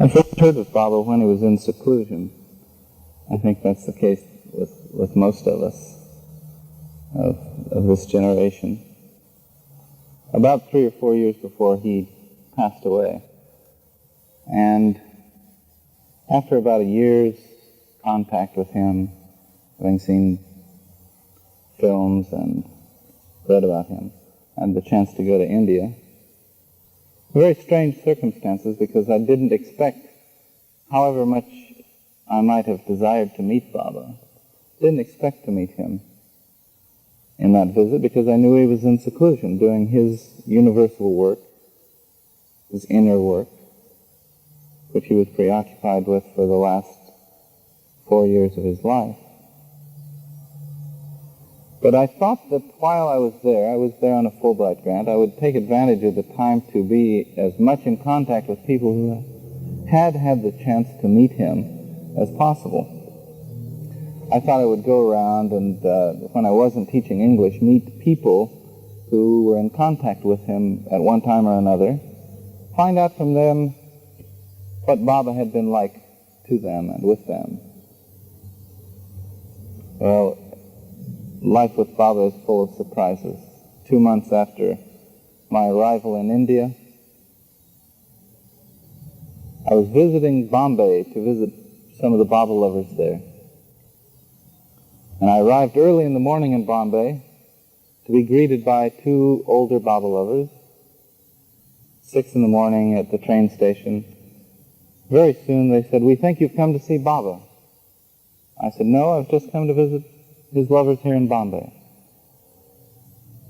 I first heard of Baba when he was in seclusion. I think that's the case with most of us, of this generation. About 3 or 4 years before he passed away. And after about a year's contact with him, having seen films and read about him, and the chance to go to India, very strange circumstances, because I didn't expect, however much I might have desired to meet Baba, didn't expect to meet him in that visit, because I knew he was in seclusion doing his universal work, his inner work, which he was preoccupied with for the last 4 years of his life. But I thought that while I was there on a Fulbright grant, I would take advantage of the time to be as much in contact with people who had the chance to meet him as possible. I thought I would go around and, when I wasn't teaching English, meet people who were in contact with him at one time or another, find out from them what Baba had been like to them and with them. Well, life with Baba is full of surprises. 2 months after my arrival in India, I was visiting Bombay to visit some of the Baba lovers there. And I arrived early in the morning in Bombay to be greeted by 2 older Baba lovers, 6 in the morning at the train station. Very soon they said, "We think you've come to see Baba." I said, "No, I've just come to visit his lovers here in Bombay."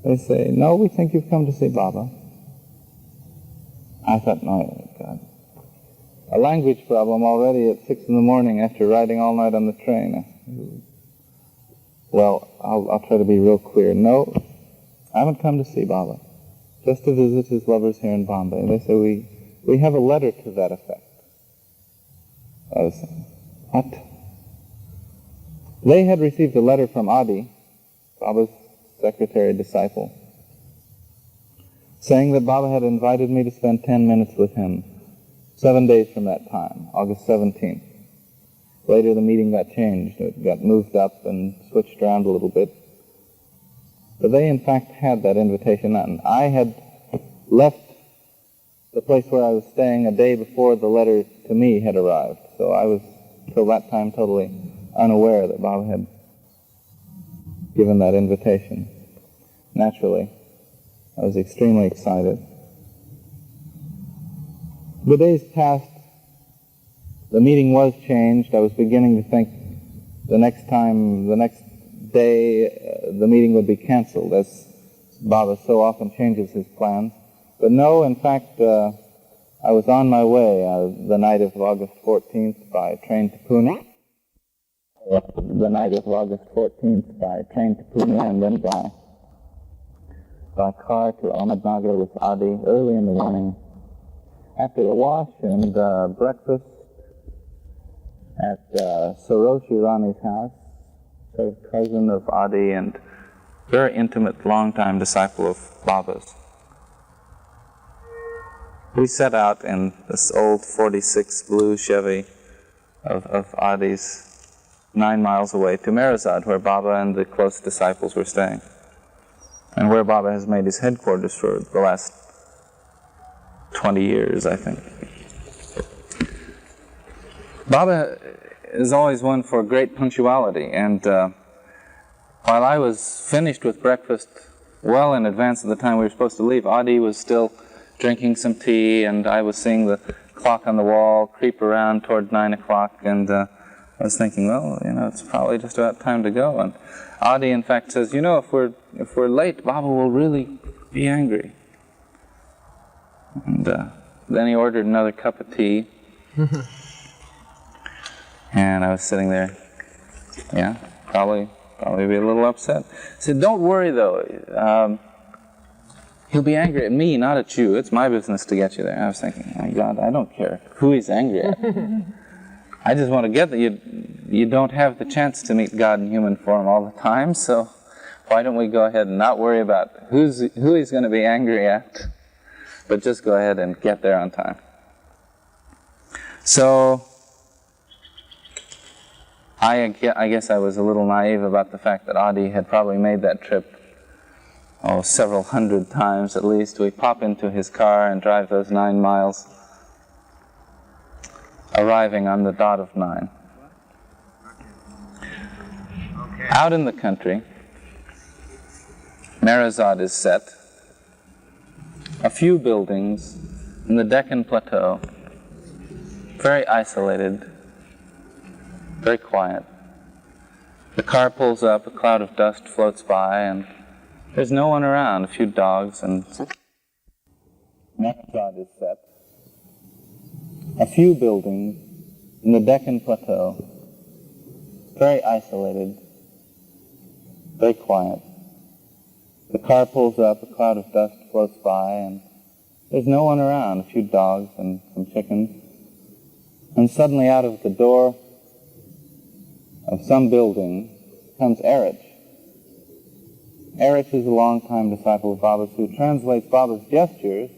They say, "No, we think you've come to see Baba." I thought, "No, God. A language problem already at 6 in the morning after riding all night on the train." Well, I'll try to be real clear. "No, I haven't come to see Baba. Just to visit his lovers here in Bombay." They say, we have a letter to that effect." I was saying, "What?" They had received a letter from Adi, Baba's secretary disciple, saying that Baba had invited me to spend 10 minutes with him 7 days from that time, August 17th. Later the meeting got changed. It got moved up and switched around a little bit. But they in fact had that invitation, and I had left the place where I was staying a day before the letter to me had arrived. So I was, till that time, totally unaware that Baba had given that invitation. Naturally, I was extremely excited. The days passed. The meeting was changed. I was beginning to think the next day, the meeting would be canceled, as Baba so often changes his plans. But no, in fact, I was on my way the night of August 14th by train to Pune. And then by car to Ahmednagar with Adi early in the morning. After the wash and breakfast at Saroshi Rani's house, sort of cousin of Adi and very intimate, long-time disciple of Baba's. We set out in this old 46 blue Chevy of Adi's 9 miles away to Merazad, where Baba and the close disciples were staying, and where Baba has made his headquarters for the last 20 years, I think. Baba is always one for great punctuality, and while I was finished with breakfast well in advance of the time we were supposed to leave, Adi was still drinking some tea, and I was seeing the clock on the wall creep around toward 9 o'clock, and I was thinking, well, it's probably just about time to go. And Adi, in fact, says, if we're late, Baba will really be angry. And then he ordered another cup of tea, and I was sitting there, probably be a little upset. I said, "Don't worry, though. He'll be angry at me, not at you. It's my business to get you there." I was thinking, my God, I don't care who he's angry at. I just want to get that you don't have the chance to meet God in human form all the time, so why don't we go ahead and not worry about who he's going to be angry at, but just go ahead and get there on time. So I guess I was a little naive about the fact that Adi had probably made that trip, several hundred times at least. We pop into his car and drive those 9 miles, arriving on the dot of 9. Okay. Out in the country, Meherazad is set. A few buildings in the Deccan Plateau, very isolated, very quiet. The car pulls up, a cloud of dust floats by, and there's no one around, a few dogs, and Meherazad is set. A few buildings in the Deccan Plateau, very isolated, very quiet. The car pulls up, a cloud of dust floats by, and there's no one around, a few dogs and some chickens. And suddenly out of the door of some building comes Erich. Erich is a long-time disciple of Baba's who translates Baba's gestures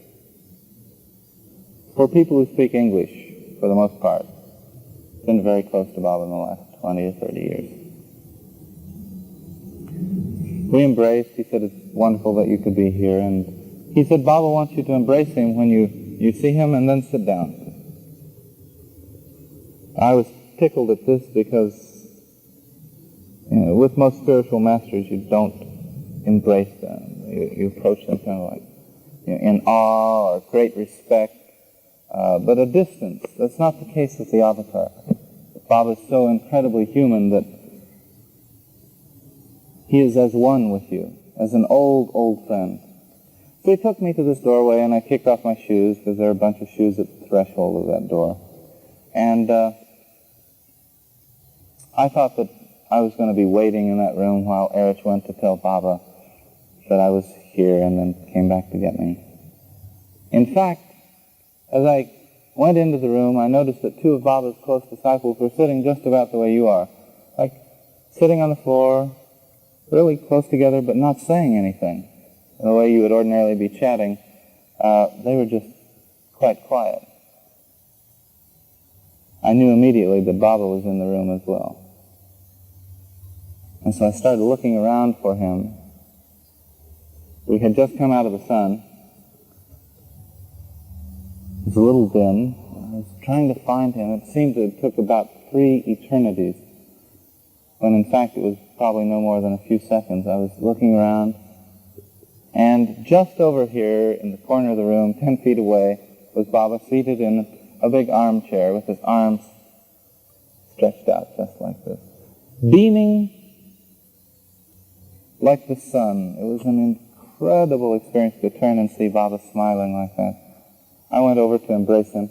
for people who speak English, for the most part. Been very close to Baba in the last 20 or 30 years. We embraced. He said, it's wonderful that you could be here. And he said, Baba wants you to embrace him when you see him and then sit down. I was tickled at this because with most spiritual masters, you don't embrace them. You approach them kind of like in awe or great respect, but a distance. That's not the case with the avatar. Baba is so incredibly human that he is as one with you, as an old, old friend. So he took me to this doorway, and I kicked off my shoes, because there are a bunch of shoes at the threshold of that door. And I thought that I was going to be waiting in that room while Erich went to tell Baba that I was here and then came back to get me. In fact, as I went into the room, I noticed that 2 of Baba's close disciples were sitting just about the way you are, like sitting on the floor, really close together, but not saying anything, the way you would ordinarily be chatting. They were just quite quiet. I knew immediately that Baba was in the room as well. And so I started looking around for him. We had just come out of the sun. It was a little dim. I was trying to find him. It seemed to have took about 3 eternities, when in fact it was probably no more than a few seconds. I was looking around, and just over here in the corner of the room, 10 feet away, was Baba seated in a big armchair with his arms stretched out just like this, beaming like the sun. It was an incredible experience to turn and see Baba smiling like that. I went over to embrace him.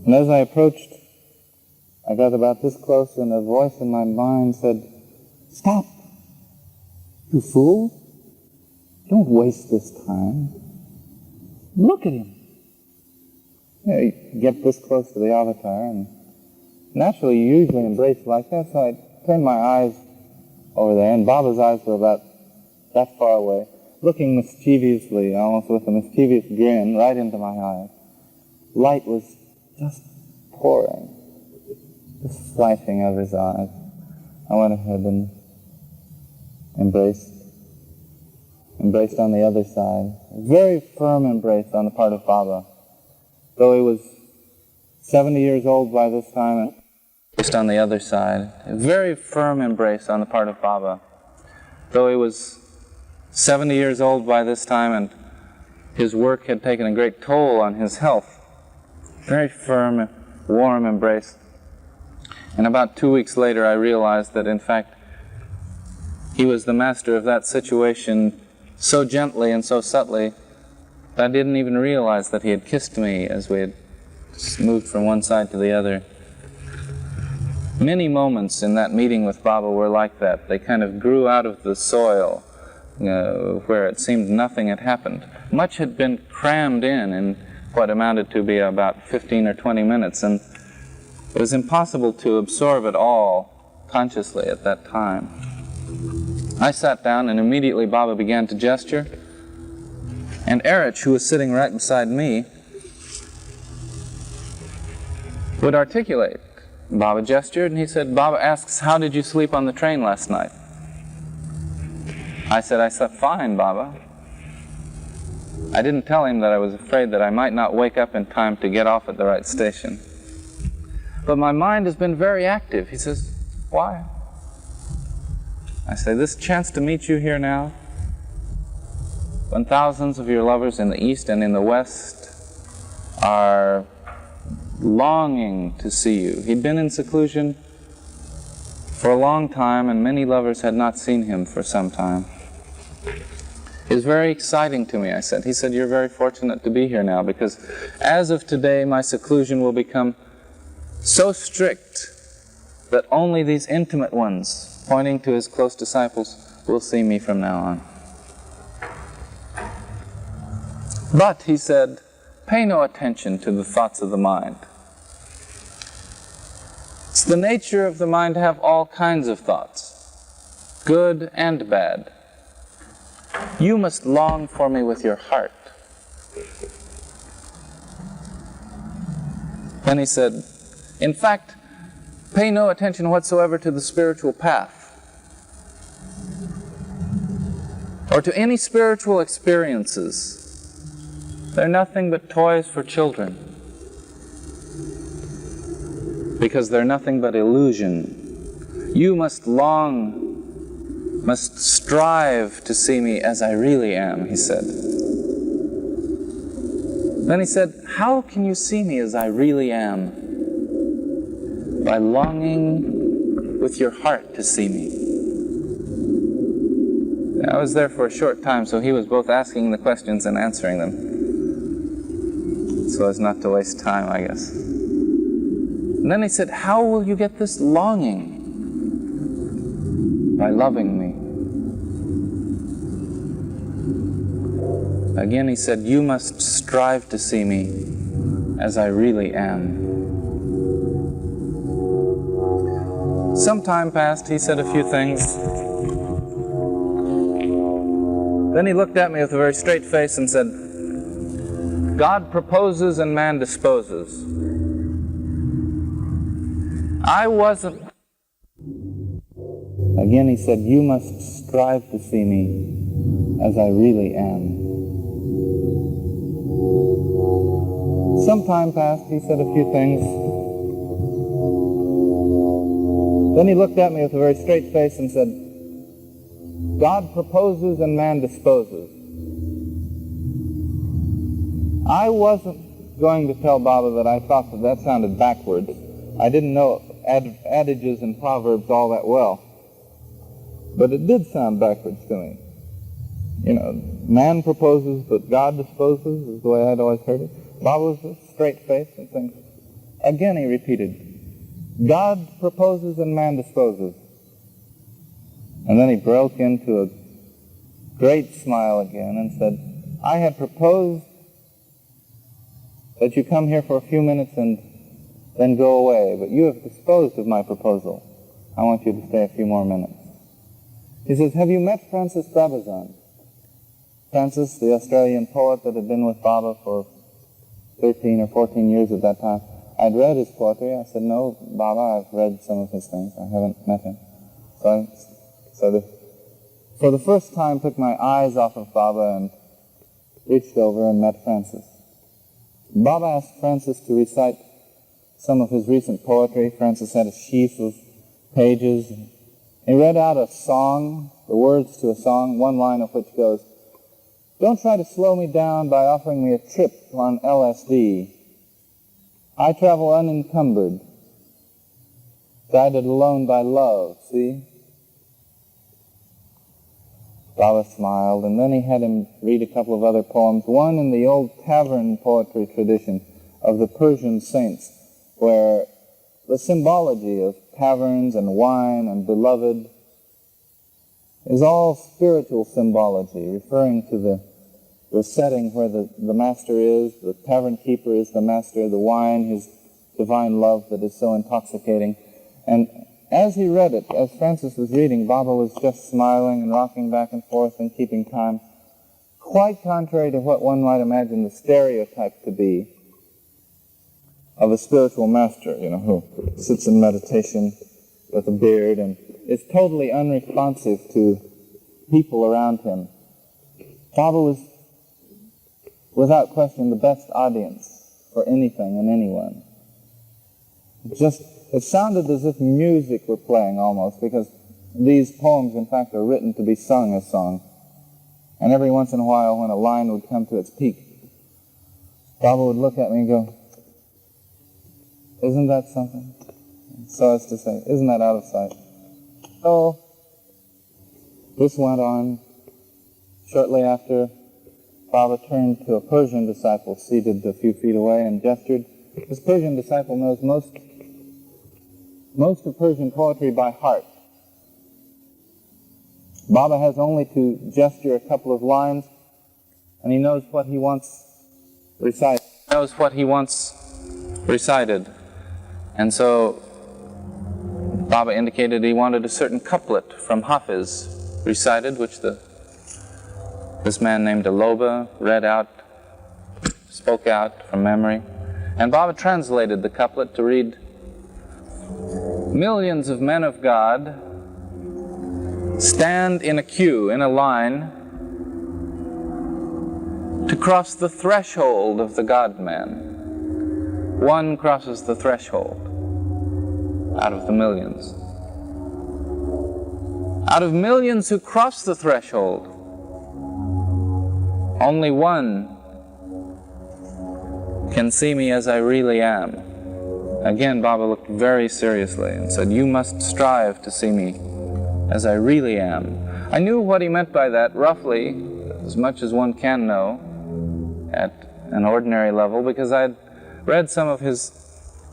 And as I approached, I got about this close, and a voice in my mind said, "Stop, you fool. Don't waste this time. Look at him." You get this close to the avatar, and naturally you usually embrace like that, so I turned my eyes over there, and Baba's eyes were about that far away, looking mischievously, almost with a mischievous grin, right into my eyes. Light was just pouring, just flashing out of his eyes. I went ahead and embraced on the other side. A very firm embrace on the part of Baba. Though he was 70 years old by this time, and just on the other side, a very firm embrace on the part of Baba. Though he was 70 years old by this time, and his work had taken a great toll on his health. Very firm, warm embrace. And about 2 weeks later, I realized that, in fact, he was the master of that situation so gently and so subtly that I didn't even realize that he had kissed me as we had moved from one side to the other. Many moments in that meeting with Baba were like that. They kind of grew out of the soil, where it seemed nothing had happened. Much had been crammed in what amounted to be about 15 or 20 minutes, and it was impossible to absorb it all consciously at that time. I sat down, and immediately Baba began to gesture, and Erich, who was sitting right beside me, would articulate. Baba gestured and he said, Baba asks, how did you sleep on the train last night? I said, I slept fine, Baba. I didn't tell him that I was afraid that I might not wake up in time to get off at the right station. But my mind has been very active. He says, why? I say, this chance to meet you here now, when thousands of your lovers in the East and in the West are longing to see you. He'd been in seclusion for a long time, and many lovers had not seen him for some time. It was very exciting to me, I said. He said, you're very fortunate to be here now, because as of today, my seclusion will become so strict that only these intimate ones, pointing to his close disciples, will see me from now on. But, he said, pay no attention to the thoughts of the mind. It's the nature of the mind to have all kinds of thoughts, good and bad. You must long for me with your heart. Then he said, in fact, pay no attention whatsoever to the spiritual path, or to any spiritual experiences. They're nothing but toys for children, because they're nothing but illusion. You must long, must strive to see me as I really am, he said. Then he said, how can you see me as I really am? By longing with your heart to see me. I was there for a short time, so he was both asking the questions and answering them, so as not to waste time, I guess. And then he said, how will you get this longing? By loving me. Again he said, you must strive to see me as I really am. Some time passed, he said a few things. Then he looked at me with a very straight face and said, God proposes and man disposes. I wasn't... Again he said, you must strive to see me as I really am. Some time passed, he said a few things. Then he looked at me with a very straight face and said, God proposes and man disposes. I wasn't going to tell Baba that I thought that sounded backwards. I didn't know adages and proverbs all that well. But it did sound backwards to me. You know, man proposes, but God disposes, is the way I'd always heard it. Baba was a straight face and things. Again he repeated, God proposes and man disposes. And then he broke into a great smile again and said, I had proposed that you come here for a few minutes and then go away, but you have disposed of my proposal. I want you to stay a few more minutes. He says, have you met Francis Brabazon? Francis, the Australian poet that had been with Baba for 13 or 14 years at that time. I'd read his poetry. I said, no, Baba, I've read some of his things. I haven't met him. So for the first time, took my eyes off of Baba and reached over and met Francis. Baba asked Francis to recite some of his recent poetry. Francis had a sheaf of pages. He read out a song, the words to a song, one line of which goes, don't try to slow me down by offering me a trip on LSD. I travel unencumbered, guided alone by love, see? Baba smiled, and then he had him read a couple of other poems, one in the old tavern poetry tradition of the Persian saints, where the symbology of taverns and wine and beloved is all spiritual symbology, referring to the setting where the master is, the tavern keeper is the master, the wine, his divine love that is so intoxicating. And as he read it, as Francis was reading, Baba was just smiling and rocking back and forth and keeping time, quite contrary to what one might imagine the stereotype to be. of a spiritual master, who sits in meditation with a beard and is totally unresponsive to people around him. Baba was, without question, the best audience for anything and anyone. It sounded as if music were playing almost, because these poems, in fact, are written to be sung as song. And every once in a while, when a line would come to its peak, Baba would look at me and go, "Isn't that something?" So as to say, "Isn't that out of sight?" So this went on. Shortly after, Baba turned to a Persian disciple seated a few feet away and gestured. This Persian disciple knows most of Persian poetry by heart. Baba has only to gesture a couple of lines, and he knows what he wants recited. And so Baba indicated he wanted a certain couplet from Hafiz recited, which this man named Aloba read out, spoke out from memory. And Baba translated the couplet to read, "Millions of men of God stand in a queue, in a line, to cross the threshold of the God-man. One crosses the threshold out of the millions. Out of millions who cross the threshold, only one can see me as I really am." Again, Baba looked very seriously and said, "You must strive to see me as I really am." I knew what he meant by that, roughly, as much as one can know at an ordinary level, because I'd read some of his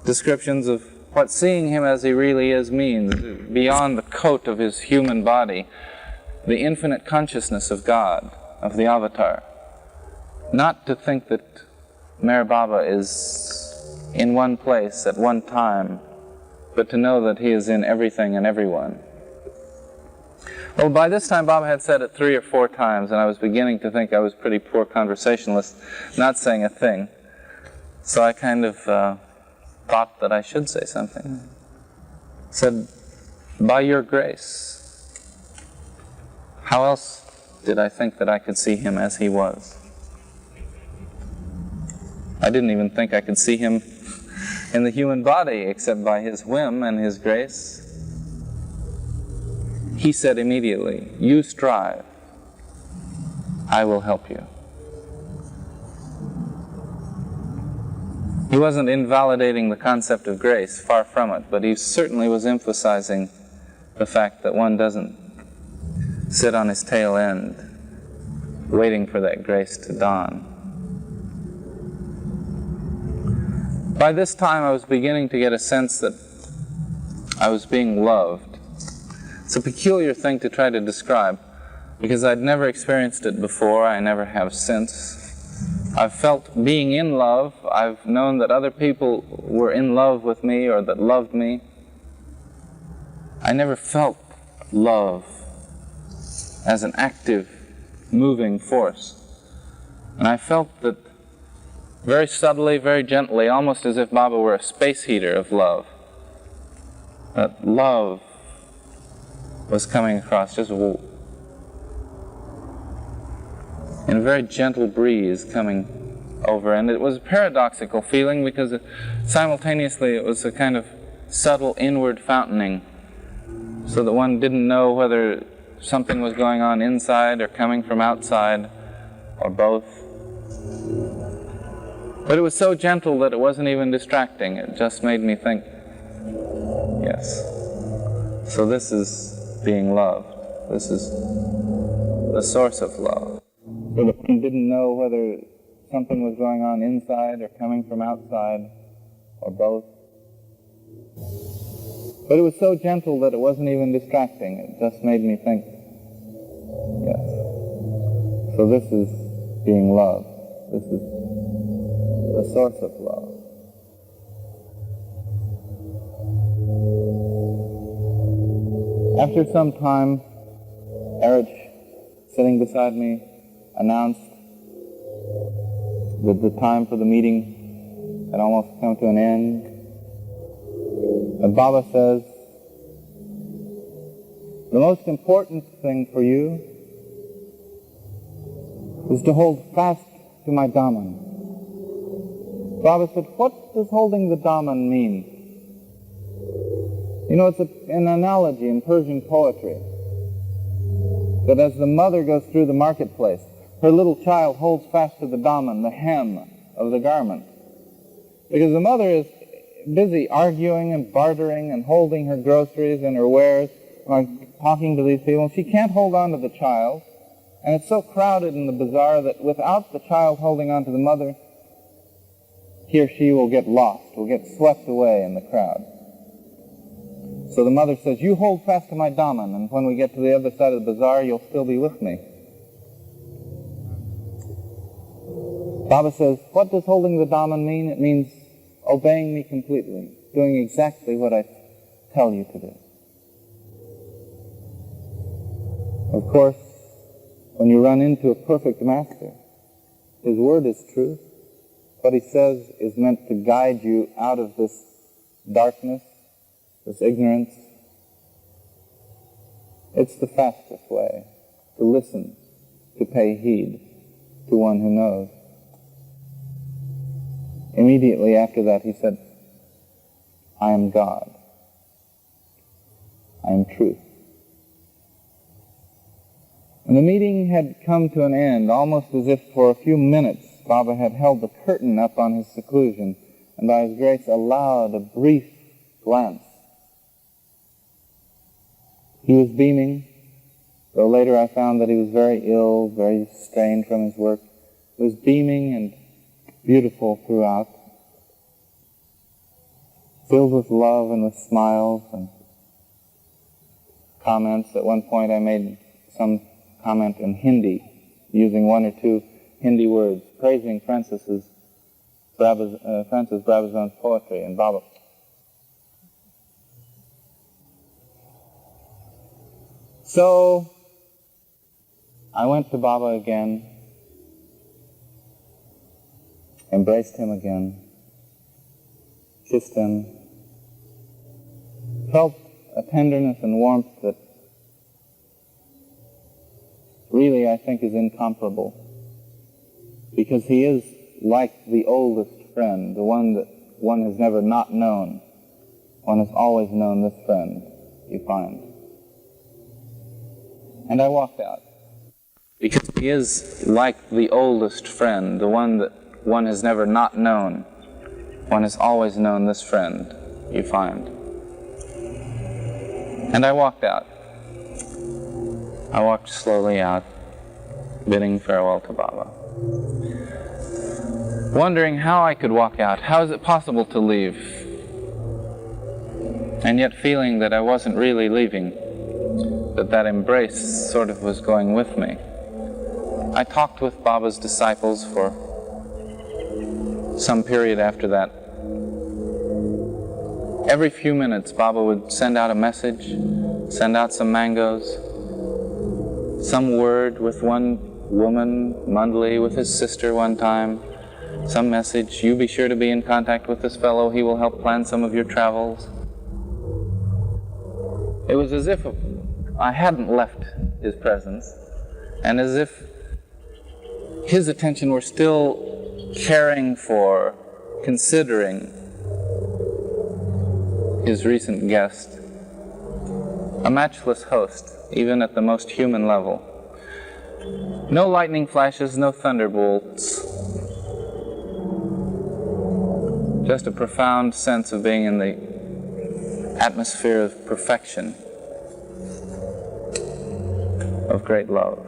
descriptions of what seeing him as he really is means, beyond the coat of his human body, the infinite consciousness of God, of the avatar. Not to think that Meher Baba is in one place at one time, but to know that he is in everything and everyone. Well, by this time Baba had said it 3 or 4 times, and I was beginning to think I was a pretty poor conversationalist, not saying a thing. So I kind of thought that I should say something. Said, "By your grace." How else did I think that I could see him as he was? I didn't even think I could see him in the human body except by his whim and his grace. He said immediately, "You strive, I will help you." He wasn't invalidating the concept of grace, far from it, but he certainly was emphasizing the fact that one doesn't sit on his tail end waiting for that grace to dawn. By this time I was beginning to get a sense that I was being loved. It's a peculiar thing to try to describe, because I'd never experienced it before, I never have since. I've felt being in love, I've known that other people were in love with me or that loved me. I never felt love as an active, moving force. And I felt that very subtly, very gently, almost as if Baba were a space heater of love. That love was coming across just in a very gentle breeze coming over. And it was a paradoxical feeling, because simultaneously it was a kind of subtle inward fountaining, so that one didn't know whether something was going on inside or coming from outside, or both. But it was so gentle that it wasn't even distracting. It just made me think, yes, so this is being loved. This is the source of love. So that one didn't know whether something was going on inside or coming from outside, or both. But it was so gentle that it wasn't even distracting. It just made me think, yes, so this is being loved. This is the source of love. After some time, Erich, sitting beside me, announced that the time for the meeting had almost come to an end. And Baba says, the most important thing for you is to hold fast to my Daman. Baba said, what does holding the Daman mean? You know, it's an analogy in Persian poetry that as the mother goes through the marketplace, her little child holds fast to the Daman, the hem of the garment. Because the mother is busy arguing and bartering and holding her groceries and her wares, or talking to these people. She can't hold on to the child, and it's so crowded in the bazaar that without the child holding on to the mother, he or she will get lost, will get swept away in the crowd. So the mother says, you hold fast to my Daman, and when we get to the other side of the bazaar, you'll still be with me. Baba says, what does holding the Daman mean? It means obeying me completely, doing exactly what I tell you to do. Of course, when you run into a perfect master, his word is truth. What he says is meant to guide you out of this darkness, this ignorance. It's the fastest way to listen, to pay heed to one who knows. Immediately after that, he said, I am God. I am truth. And the meeting had come to an end, almost as if for a few minutes Baba had held the curtain up on his seclusion, and by his grace allowed a brief glance. He was beaming, though later I found that he was very ill, very strained from his work. He was beaming and beautiful throughout, filled with love and with smiles and comments. At one point I made some comment in Hindi, using one or two Hindi words, praising Francis Brabazon's poetry and Baba. So I went to Baba again, embraced him again, kissed him, felt a tenderness and warmth that really I think is incomparable, because he is like the oldest friend, the one that one has never not known. One has always known this friend, you find. And I walked out, because he is like the oldest friend, the one that one has never not known. One has always known this friend, you find. And I walked out. I walked slowly out, bidding farewell to Baba. Wondering how I could walk out. How is it possible to leave? And yet feeling that I wasn't really leaving, that embrace sort of was going with me. I talked with Baba's disciples for some period after that. Every few minutes, Baba would send out a message, send out some mangoes, some word with one woman, Mandali with his sister one time, some message, you be sure to be in contact with this fellow, he will help plan some of your travels. It was as if I hadn't left his presence, and as if his attention were still caring for, considering his recent guest, a matchless host, even at the most human level. No lightning flashes, no thunderbolts, just a profound sense of being in the atmosphere of perfection, of great love.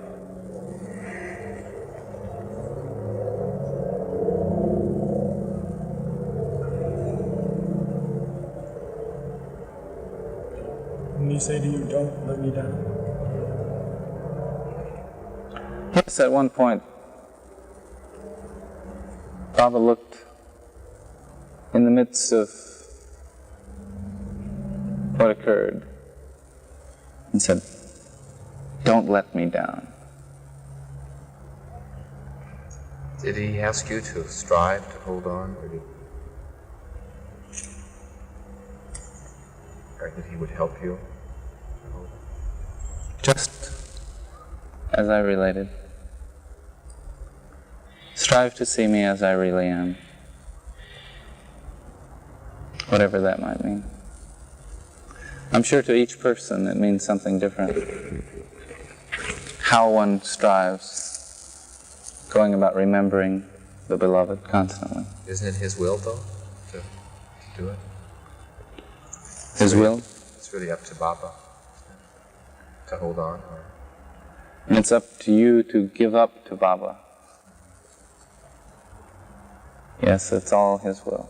When you say to you, don't let me down. Yes, at one point, Baba looked in the midst of what occurred and said, don't let me down. Did he ask you to strive to hold on? Or that he would help you? Just as I related. Strive to see me as I really am. Whatever that might mean. I'm sure to each person it means something different. How one strives, going about remembering the beloved constantly. Isn't it his will, though, to do it? His will? It's really up to Baba to hold on. And it's up to you to give up to Baba. Yes, it's all his will.